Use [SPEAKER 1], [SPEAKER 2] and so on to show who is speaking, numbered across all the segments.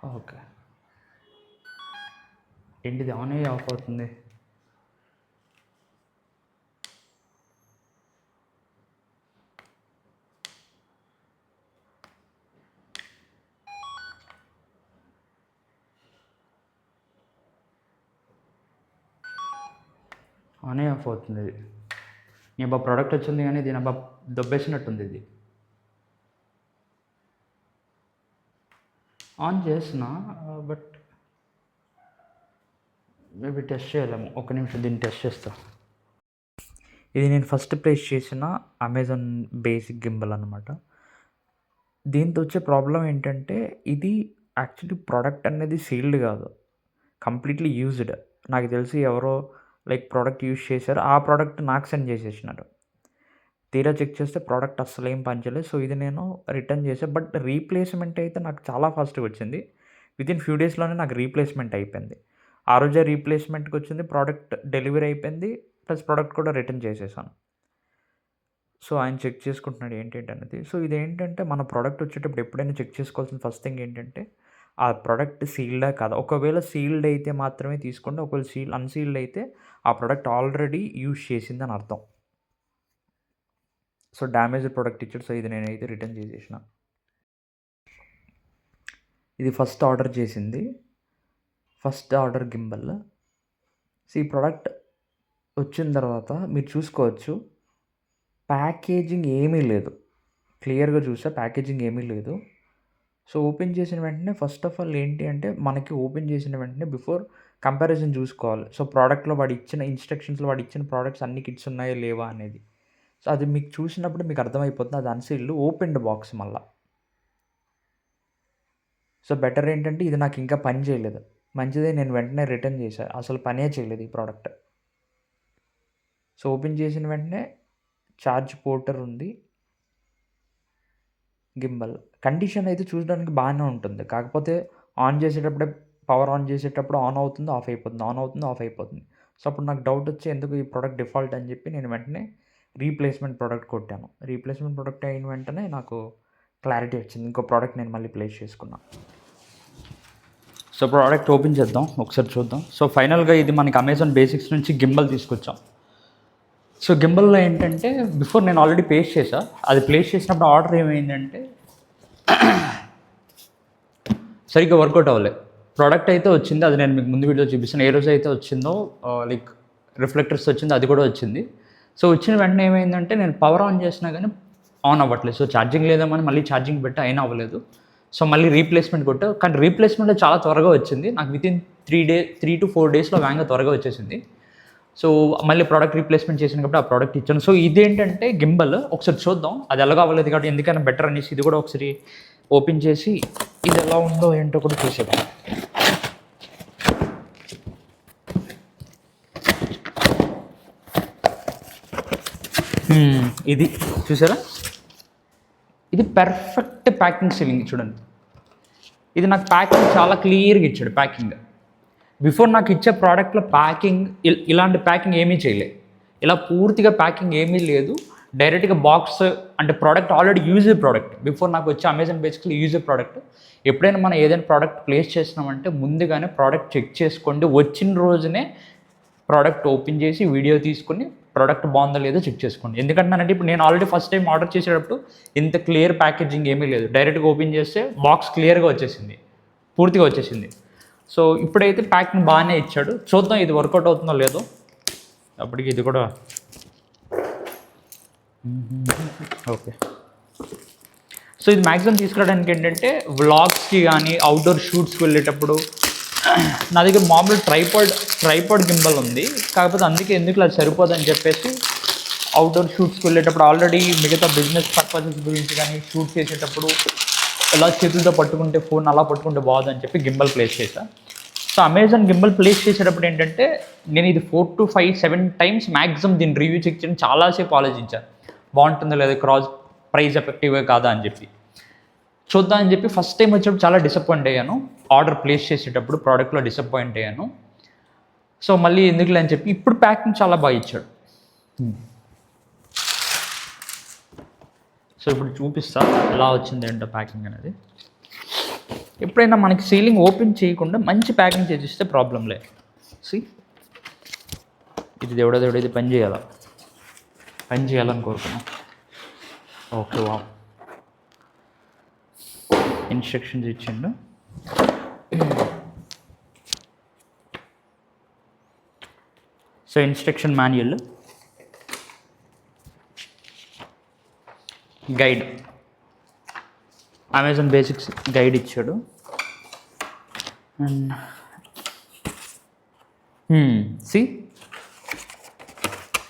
[SPEAKER 1] Okay. ఏంటిది on అయ్యి of అవుతుంది? ఆన్ అయ్యి ఆఫ్ అవుతుంది ఇది. నీ అబ్బా ప్రోడక్ట్ వచ్చింది కానీ దీని అబ్బా దొబ్బేసినట్టుంది ఇది. ఆన్ చేస్తున్నా బట్ మేబీ టెస్ట్ చేయలేము. ఒక్క నిమిషం దీన్ని టెస్ట్ చేస్తా. ఇది నేను ఫస్ట్ ప్లేస్ చేసిన అమెజాన్ బేసిక్ గింబల్ అనమాట. దీంతో వచ్చే ప్రాబ్లం ఏంటంటే ఇది యాక్చువల్లీ ప్రోడక్ట్ అనేది సీల్డ్ కాదు, కంప్లీట్లీ యూజ్డ్. నాకు తెలిసి ఎవరో లైక్ ప్రోడక్ట్ యూజ్ చేశారు, ఆ ప్రోడక్ట్ నాకు సెండ్ చేసేసినారు. తీరా చెక్ చేస్తే ప్రోడక్ట్ అస్సలు ఏం పనిచేయలేదు. సో ఇది నేను రిటర్న్ చేశాను. బట్ రీప్లేస్మెంట్ అయితే నాకు చాలా ఫాస్ట్గా వచ్చింది. వితిన్ ఫ్యూ డేస్లోనే నాకు రీప్లేస్మెంట్ అయిపోయింది. ఆ రోజే రీప్లేస్మెంట్కి వచ్చింది, ప్రోడక్ట్ డెలివరీ అయిపోయింది, ప్లస్ ప్రోడక్ట్ కూడా రిటర్న్ చేసేసాను. సో ఆయన చెక్ చేసుకుంటున్నాడు ఏంటంటే అనేది. సో ఇదేంటంటే మన ప్రోడక్ట్ వచ్చేటప్పుడు ఎప్పుడైనా చెక్ చేసుకోవాల్సిన ఫస్ట్ థింగ్ ఏంటంటే ఆ ప్రోడక్ట్ సీల్డా కాదా. ఒకవేళ సీల్డ్ అయితే మాత్రమే తీసుకోండి, ఒకవేళ అన్సీల్డ్ అయితే ఆ ప్రోడక్ట్ ఆల్రెడీ యూజ్ చేసిందని అర్థం. సో డ్యామేజ్డ్ ప్రోడక్ట్ ఇచ్చాడు. సో ఇది నేనైతే రిటర్న్ చేసేసిన. ఇది ఫస్ట్ ఆర్డర్ చేసింది, ఫస్ట్ ఆర్డర్ గింబల్. సో ఈ ప్రోడక్ట్ వచ్చిన తర్వాత మీరు చూసుకోవచ్చు, ప్యాకేజింగ్ ఏమీ లేదు. క్లియర్గా చూస్తే ప్యాకేజింగ్ ఏమీ లేదు. సో ఓపెన్ చేసిన వెంటనే ఫస్ట్ ఆఫ్ ఆల్ ఏంటి అంటే మనకి ఓపెన్ చేసిన వెంటనే బిఫోర్ కంపారిజన్ చూసుకోవాలి. సో ప్రోడక్ట్లో వాడు ఇచ్చిన ఇన్స్ట్రక్షన్స్లో వాడు ఇచ్చిన ప్రోడక్ట్స్ అన్ని కిట్స్ ఉన్నాయా లేవా అనేది. సో అది మీకు చూసినప్పుడు మీకు అర్థమైపోతుంది అది అన్సీల్డ్ ఓపెన్డ్ బాక్స్ మళ్ళా. సో బెటర్ ఏంటంటే ఇది నాకు ఇంకా పని చేయలేదు, మంచిదే నేను వెంటనే రిటర్న్ చేశాను. అసలు పనే చేయలేదు ఈ ప్రోడక్ట్. సో ఓపెన్ చేసిన వెంటనే ఛార్జ్ పోర్టర్ ఉంది, గింబల్ కండిషన్ అయితే చూడడానికి బాగానే ఉంటుంది. కాకపోతే ఆన్ చేసేటప్పుడే పవర్ ఆన్ చేసేటప్పుడు ఆన్ అవుతుంది, ఆఫ్ అయిపోతుంది, ఆన్ అవుతుంది, ఆఫ్ అయిపోతుంది. సో అప్పుడు నాకు డౌట్ వచ్చి ఎందుకు ఈ ప్రోడక్ట్ డిఫాల్ట్ అని చెప్పి నేను వెంటనే రీప్లేస్మెంట్ ప్రోడక్ట్ కొట్టాను. రీప్లేస్మెంట్ ప్రోడక్ట్ అయిన వెంటనే నాకు క్లారిటీ వచ్చింది. ఇంకో ప్రోడక్ట్ నేను మళ్ళీ ప్లేస్ చేసుకున్నాను. సో ప్రోడక్ట్ ఓపెన్ చేద్దాం, ఒకసారి చూద్దాం. సో ఫైనల్గా ఇది మనకి అమెజాన్ బేసిక్స్ నుంచి గింబల్ తీసుకొచ్చాం. సో గింబల్లో ఏంటంటే బిఫోర్ నేను ఆల్రెడీ ప్లేస్ చేసా. అది ప్లేస్ చేసినప్పుడు ఆర్డర్ ఏమైందంటే సరిగ్గా వర్కౌట్ అవ్వలేదు. ప్రోడక్ట్ అయితే వచ్చింది, అది నేను మీకు ముందు వీడియో చూపిస్తాను. ఏ రోజు అయితే వచ్చిందో లైక్ రిఫ్లెక్టర్స్ వచ్చింది, అది కూడా వచ్చింది. సో వచ్చిన వెంటనే ఏమైందంటే నేను పవర్ ఆన్ చేసినా కానీ ఆన్ అవ్వట్లేదు. సో ఛార్జింగ్ లేదేమని మళ్ళీ ఛార్జింగ్ పెట్టి అయినా అవ్వలేదు. సో మళ్ళీ రీప్లేస్మెంట్ కొట్టా, కానీ రీప్లేస్మెంట్ చాలా త్వరగా వచ్చింది. నాకు వితిన్ 3 to 4 డేస్లో వేగంగా త్వరగా వచ్చేసింది. సో మళ్ళీ ప్రోడక్ట్ రీప్లేస్మెంట్ చేసిన కాబట్టి ఆ ప్రోడక్ట్ ఇచ్చాను. సో ఇదేంటంటే గింబల్ ఒకసారి చూద్దాం, అది ఎలాగో అవ్వలేదు కాబట్టి ఎందుకైనా బెటర్ అనేసి ఇది కూడా ఒకసారి ఓపెన్ చేసి ఇది ఎలా ఉందో ఏంటో కూడా చూసేద్దాం. ఇది చూసారా, ఇది పర్ఫెక్ట్ ప్యాకింగ్ సీలింగ్ చూడండి. ఇది నాకు ప్యాకింగ్ చాలా క్లియర్గా ఇచ్చాడు. ప్యాకింగ్ బిఫోర్ నాకు ఇచ్చే ప్రోడక్ట్లో ప్యాకింగ్ ఇలాంటి ప్యాకింగ్ ఏమీ చేయలేదు. ఇలా పూర్తిగా ప్యాకింగ్ ఏమీ లేదు. డైరెక్ట్గా బాక్స్ అంటే product already used product. Before నాకు వచ్చే అమెజాన్ బేసిక్లీ యూజ్డ్ ప్రోడక్ట్. ఎప్పుడైనా మనం ఏదైనా ప్రోడక్ట్ ప్లేస్ చేసినామంటే ముందుగానే ప్రోడక్ట్ చెక్ చేసుకోండి. వచ్చిన రోజునే ప్రోడక్ట్ ఓపెన్ చేసి వీడియో తీసుకుని ప్రోడక్ట్ బాగుందో లేదో చెక్ చేసుకోండి. ఎందుకంటే ఇప్పుడు నేను ఆల్రెడీ ఫస్ట్ టైం ఆర్డర్ చేసేటప్పుడు ఇంత క్లియర్ ప్యాకేజింగ్ ఏమీ లేదు. డైరెక్ట్గా ఓపెన్ చేస్తే బాక్స్ క్లియర్గా వచ్చేసింది, పూర్తిగా వచ్చేసింది. సో ఇప్పుడైతే ప్యాకింగ్ బాగానే ఇచ్చాడు. చూద్దాం ఇది వర్కౌట్ అవుతుందో లేదో. అప్పటికి ఇది కూడా ఓకే. సో ఇది మ్యాక్సిమం తీసుకురావడానికి ఏంటంటే వ్లాగ్స్కి కానీ అవుట్డోర్ షూట్స్కి వెళ్ళేటప్పుడు నా దగ్గర మామూలు ట్రైపాడ్ గింబల్ ఉంది. కాకపోతే అందుకే ఎందుకు అది సరిపోదని చెప్పేసి అవుట్డోర్ షూట్స్కి వెళ్ళేటప్పుడు ఆల్రెడీ మిగతా బిజినెస్ పర్పసెస్ గురించి కానీ షూట్ చేసేటప్పుడు ఎలా చేతులతో పట్టుకుంటే ఫోన్ అలా పట్టుకుంటే బాగుందని చెప్పి గింబల్ ప్లేస్ చేశాను. సో అమెజాన్ గింబల్ ప్లేస్ చేసేటప్పుడు ఏంటంటే నేను ఇది 4 to 5, 7 టైమ్స్ మ్యాక్సిమం దీన్ని రివ్యూ చెక్ చేయడం చాలాసేపు ఆలోచించాను. బాగుంటుందో లేదా, ప్రైస్ ఎఫెక్టివ్గా కాదా అని చెప్పి చూద్దాం అని చెప్పి ఫస్ట్ టైం వచ్చినప్పుడు చాలా డిసప్పాయింట్ అయ్యాను. ఆర్డర్ ప్లేస్ చేసేటప్పుడు ప్రోడక్ట్లో డిసప్పాయింట్ అయ్యాను. సో మళ్ళీ ఎందుకులే అని చెప్పి ఇప్పుడు ప్యాకింగ్ చాలా బాగా ఇచ్చాడు. సో ఇప్పుడు చూపిస్తా ఎలా వచ్చింది ఏంటో ప్యాకింగ్ అనేది. ఎప్పుడైనా మనకి సీలింగ్ ఓపెన్ చేయకుండా మంచి ప్యాకింగ్ చేసిస్తే ప్రాబ్లం లేదు. ఇది దేవుడా ఇది పని చేయాలని కోరుకున్నాం. ఓకే, వా ఇన్స్ట్రక్షన్స్ ఇచ్చిండు. So instruction manual, guide, Amazon basics guide ఇచ్చాడు. అండ్ సి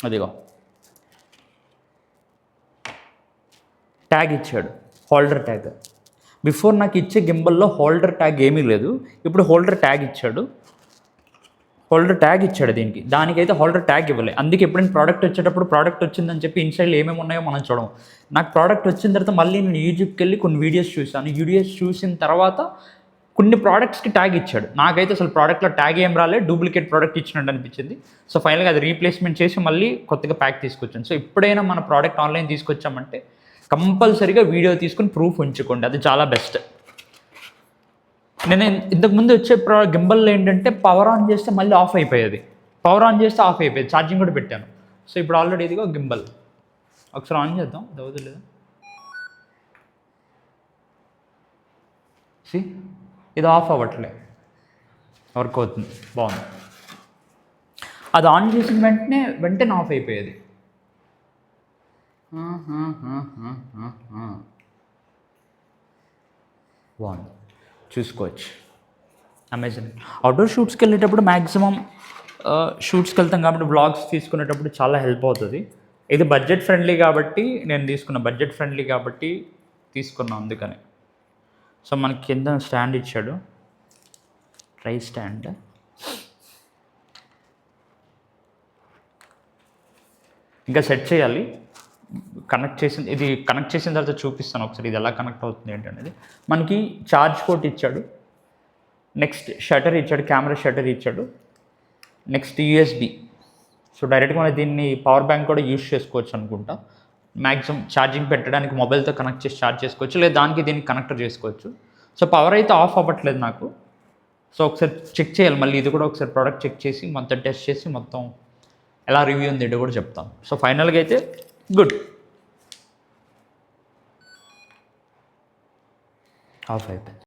[SPEAKER 1] అదిగో ట్యాగ్ ఇచ్చాడు, హోల్డర్ ట్యాగ్. బిఫోర్ నాకు ఇచ్చే గింబల్లో హోల్డర్ ట్యాగ్ ఏమీ లేదు, ఇప్పుడు హోల్డర్ ట్యాగ్ ఇచ్చాడు. దానికైతే హోల్డర్ ట్యాగ్ ఇవ్వలేదు. అందుకే ఎప్పుడైనా ప్రోడక్ట్ వచ్చేటప్పుడు ప్రోడక్ట్ వచ్చిందని చెప్పి ఇన్సైడ్లో ఏమేమి ఉన్నాయో మనం చూడము. నాకు ప్రోడక్ట్ వచ్చిన తర్వాత మళ్ళీ నేను యూట్యూబ్కి వెళ్ళి కొన్ని వీడియోస్ చూసాను. వీడియోస్ చూసిన తర్వాత కొన్ని ప్రోడక్ట్స్కి ట్యాగ్ ఇచ్చాడు. నాకైతే అసలు ప్రోడక్ట్లో ట్యాగ్ ఏం రాలేదు, డూప్లికేట్ ప్రోడక్ట్ ఇచ్చినట్టు అనిపించింది. సో ఫైనల్గా అది రీప్లేస్మెంట్ చేసి మళ్ళీ కొత్తగా ప్యాక్ తీసుకొచ్చాను. సో ఎప్పుడైనా మన ప్రోడక్ట్ ఆన్లైన్ తీసుకొచ్చామంటే కంపల్సరీగా వీడియో తీసుకుని ప్రూఫ్ ఉంచుకోండి, అది చాలా బెస్ట్. నేను ఇంతకుముందు వచ్చే గింబల్లో ఏంటంటే పవర్ ఆన్ చేస్తే మళ్ళీ ఆఫ్ అయిపోయేది, ఛార్జింగ్ కూడా పెట్టాను. సో ఇప్పుడు ఆల్రెడీ ఇదిగో గింబల్, ఒకసారి ఆన్ చేద్దాం, అది అవుతలేదు. ఇది ఆఫ్ అవ్వట్లే, వర్క్ అవుతుంది, బాగుంది. అది ఆన్ చేసిన వెంటనే ఆఫ్ అయిపోయేది. బాగుంది, చూసుకోవచ్చు. అమెజాన్ అవుట్డోర్ షూట్స్కి వెళ్ళేటప్పుడు మ్యాక్సిమం షూట్స్కి వెళ్తాం కాబట్టి బ్లాగ్స్ తీసుకునేటప్పుడు చాలా హెల్ప్ అవుతుంది. ఇది బడ్జెట్ ఫ్రెండ్లీ కాబట్టి తీసుకున్నాను అందుకని. సో మనకి కింద స్టాండ్ ఇచ్చాడు, ట్రై స్టాండ్. ఇంకా సెట్ చేయాలి, కనెక్ట్ చేసిన తర్వాత చూపిస్తాను ఒకసారి ఇది ఎలా కనెక్ట్ అవుతుంది ఏంటనేది. మనకి ఛార్జ్ పోర్ట్ ఇచ్చాడు, నెక్స్ట్ షటర్ ఇచ్చాడు, కెమెరా షటర్ ఇచ్చాడు, నెక్స్ట్ యూఎస్బి. సో డైరెక్ట్గా మనం దీన్ని పవర్ బ్యాంక్ కూడా యూజ్ చేసుకోవచ్చు అనుకుంటా. మ్యాక్సిమం ఛార్జింగ్ పెట్టడానికి మొబైల్తో కనెక్ట్ చేసి ఛార్జ్ చేసుకోవచ్చు, లేదా దానికి దీనికి కనెక్టర్ చేసుకోవచ్చు. సో పవర్ అయితే ఆఫ్ అవ్వట్లేదు నాకు. సో ఒకసారి చెక్ చేయాలి మళ్ళీ, ఇది కూడా ఒకసారి ప్రోడక్ట్ చెక్ చేసి మొత్తం టెస్ట్ చేసి మొత్తం ఎలా రివ్యూ ఉంది ఏంటో కూడా చెప్తాను. సో ఫైనల్గా అయితే గుడ్. ఆఫ్ అయిపోయింది.